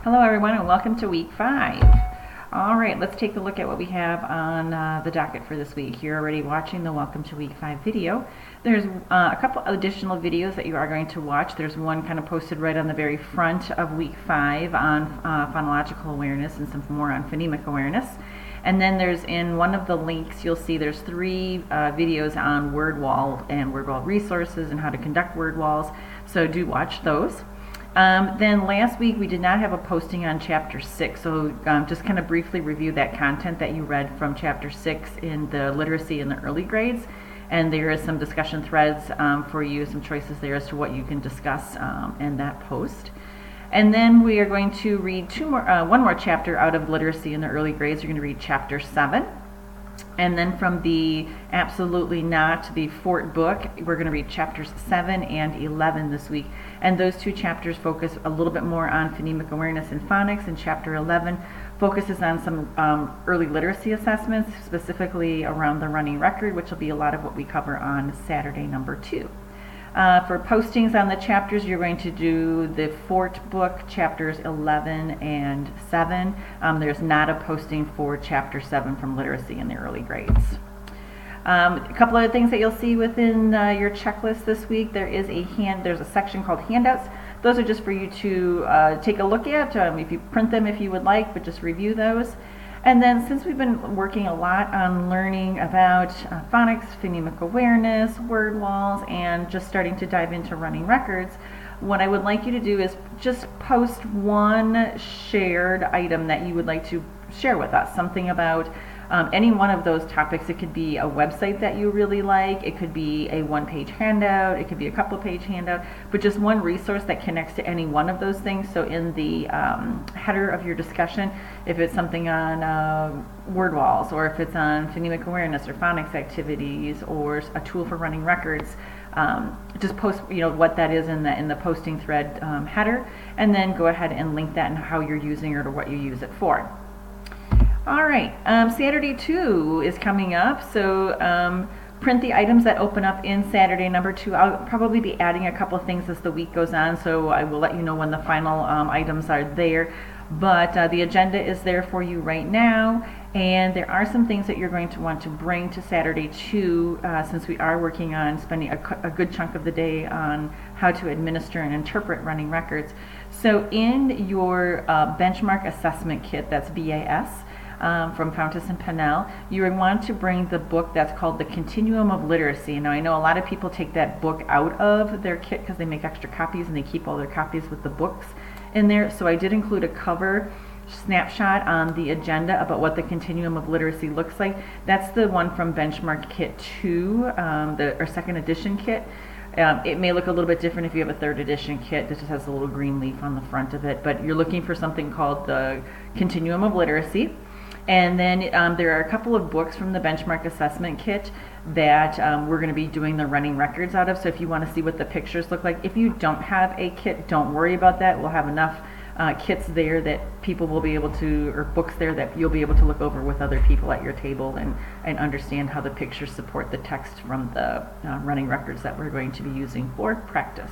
Hello everyone and welcome to week 5. Alright, let's take a look at what we have on the docket for this week. You're already watching the Welcome to Week 5 video. There's a couple additional videos that you are going to watch. There's one kind of posted right on the very front of week 5 on phonological awareness and some more on phonemic awareness. And then there's in one of the links you'll see there's 3 videos on word wall and word wall resources and how to conduct word walls. So do watch those. Then last week we did not have a posting on chapter 6, so just kind of briefly review that content that you read from chapter 6 in the literacy in the early grades, and there is some discussion threads for you, some choices there as to what you can discuss in that post. And then we are going to read one more chapter out of literacy in the early grades. You're going to read chapter 7. And then from the Absolutely Not, the Fort book, we're going to read chapters 7 and 11 this week. And those 2 chapters focus a little bit more on phonemic awareness and phonics, and chapter 11 focuses on some early literacy assessments, specifically around the running record, which will be a lot of what we cover on Saturday number 2. For postings on the chapters, you're going to do the Fort book, chapters 11 and 7. There's not a posting for chapter 7 from literacy in the early grades. A couple other things that you'll see within your checklist this week. There's a section called handouts. Those are just for you to take a look at. If you print them if you would like, but just review those. And then since we've been working a lot on learning about phonics, phonemic awareness, word walls, and just starting to dive into running records, what I would like you to do is just post one shared item that you would like to share with us, something about any one of those topics. It could be a website that you really like, it could be a one-page handout, it could be a couple-page handout, but just one resource that connects to any one of those things. So in the header of your discussion, if it's something on word walls, or if it's on phonemic awareness or phonics activities, or a tool for running records, just post what that is in the posting thread header, and then go ahead and link that and how you're using it or what you use it for. Alright, Saturday 2 is coming up, so print the items that open up in Saturday number 2. I'll probably be adding a couple of things as the week goes on, so I will let you know when the final items are there. But the agenda is there for you right now, and there are some things that you're going to want to bring to Saturday 2, since we are working on spending a good chunk of the day on how to administer and interpret running records. So in your benchmark assessment kit, that's BAS, from Fountas and Pinnell, you would want to bring the book that's called The Continuum of Literacy. Now I know a lot of people take that book out of their kit because they make extra copies and they keep all their copies with the books in there. So I did include a cover snapshot on the agenda about what the Continuum of Literacy looks like. That's the one from Benchmark Kit 2, our second edition kit. It may look a little bit different if you have a 3rd edition kit that just has a little green leaf on the front of it, but you're looking for something called the Continuum of Literacy. And then there are a couple of books from the Benchmark Assessment Kit that we're going to be doing the running records out of. So if you want to see what the pictures look like, if you don't have a kit, don't worry about that. We'll have enough kits there that people will be able to, or books there that you'll be able to look over with other people at your table and understand how the pictures support the text from the running records that we're going to be using for practice.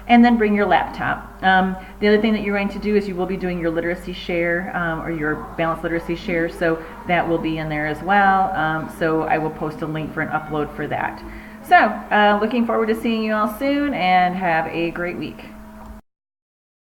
And then bring your laptop. The other thing that you're going to do is you will be doing your literacy share or your balanced literacy share, so that will be in there as well. So I will post a link for an upload for that. So looking forward to seeing you all soon, and have a great week.